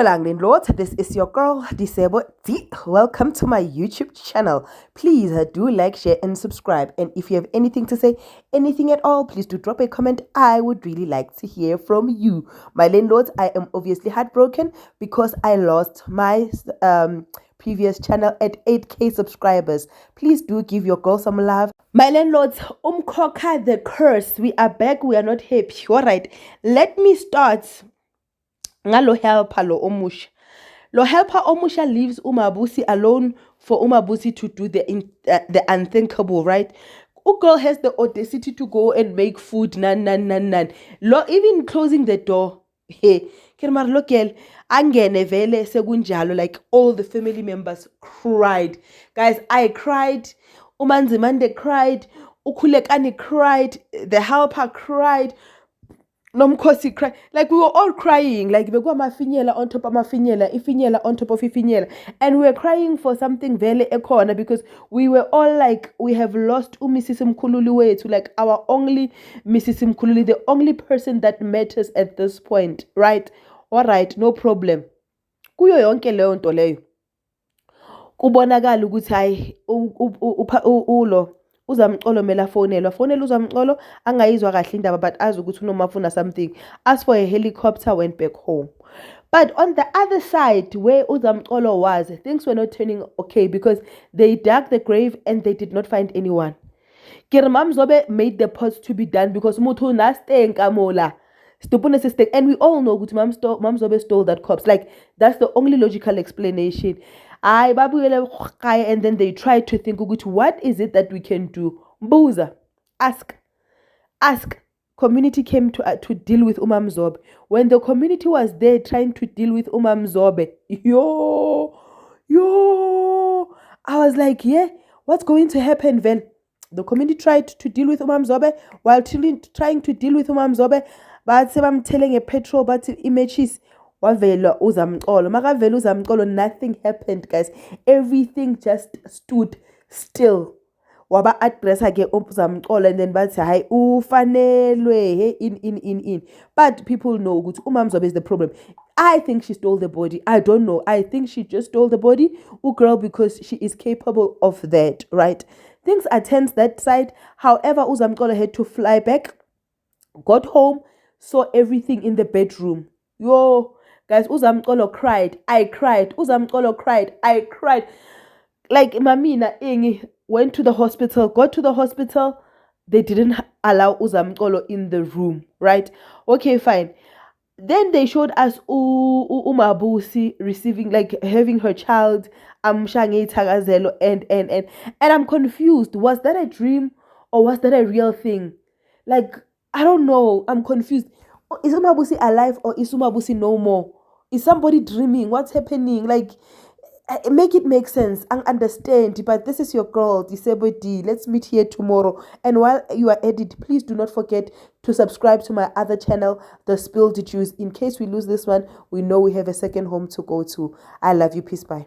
Dumelang Lord, this is your girl Disebo D. Welcome to my YouTube channel. Please do like, share and subscribe, and if you have anything to say, anything at all, please do drop a comment. I would really like to hear from you. My landlords, I am obviously heartbroken because I lost my previous channel at 8k subscribers. Please do give your girl some love. My landlords, Umkhokha The Curse, we are back, we are not happy. All right, let me start ngalo helper lo omusha. Lo helper omusha leaves MaBusi alone for MaBusi to do the unthinkable, right? Girl has the audacity to go and make food, nan. Lo even closing the door. Hey, Kirmar lokel angene vele sekunjalo, like all the family members cried. Guys, I cried. Umanzimande cried. Ukhulekani cried. The helper cried. Nomkhosi cry, like we were all crying, like bekwa mafinyela on top of mafinyela, ifinyela on top of ifinyela, and we were crying for something very ekhona because we were all like, we have lost Mrs. Mkhululi wethu, like our only Mrs. Mkhululi, the only person that matters at this point, right? All right, no problem. Kuyo yonke leyo nto leyo kubonakala ukuthi hayi ulo uZamcolo mela fonela uZamcolo angayizwa kahle indaba, but azi ukuthi noma afuna something, asked for a helicopter, went back home. But on the other side where uZamcolo was, things were not turning okay because they dug the grave and they did not find anyone. MaMzobe made the pots to be done because mutu nastenka mola. And we all know that MaMzobe stole that corpse. Like, that's the only logical explanation. And then they tried to think, what is it that we can do? Mbuza, ask. Community came to deal with MaMzobe. When the community was there trying to deal with MaMzobe, I was like, yeah, what's going to happen then? The community tried to deal with MaMzobe. While trying to deal with MaMzobe, but I'm telling a petrol, but images wavela uZamcolo. Makavela uZamcolo, nothing happened, guys. Everything just stood still. Waba address ake uZamcolo, and then bathi hayi ufanelwe in. But people know ukuthi uMaMzobe is the problem. I think she stole the body. I don't know. I think she just stole the body, girl, because she is capable of that, right? Things are tense that side. However, uZamcolo had to fly back, got home, saw everything in the bedroom. Guys, uZamcolo cried. I cried. uZamcolo cried. I cried. Like, Mamina Ingi went to the hospital, got to the hospital. They didn't allow uZamcolo in the room, right? Okay, fine. Then they showed us MaBusi receiving, like, having her child, Thakazelo, and I'm confused. Was that a dream or was that a real thing? Like, I don't know. I'm confused. Is MaBusi alive or is MaBusi no more? Is somebody dreaming? What's happening? Like, make it make sense and understand. But this is your girl, Disable D. Let's meet here tomorrow. And while you are at it, please do not forget to subscribe to my other channel, The Spilled Juice. In case we lose this one, we know we have a second home to go to. I love you. Peace. Bye.